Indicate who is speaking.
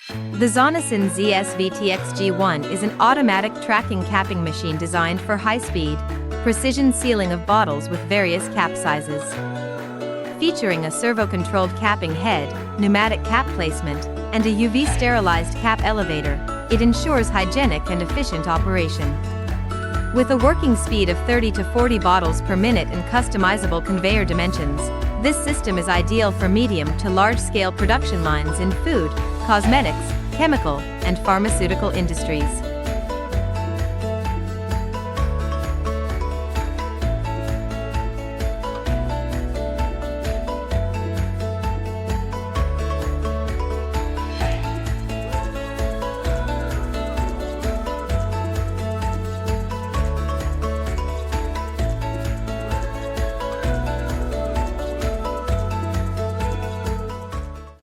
Speaker 1: The ZONESUN ZS-VTXG1 is an automatic tracking capping machine designed for high-speed, precision sealing of bottles with various cap sizes. Featuring a servo-controlled capping head, pneumatic cap placement, and a UV-sterilized cap elevator, it ensures hygienic and efficient operation. With a working speed of 30 to 40 bottles per minute and customizable conveyor dimensions, this system is ideal for medium to large-scale production lines in food, cosmetics, chemical, and pharmaceutical industries.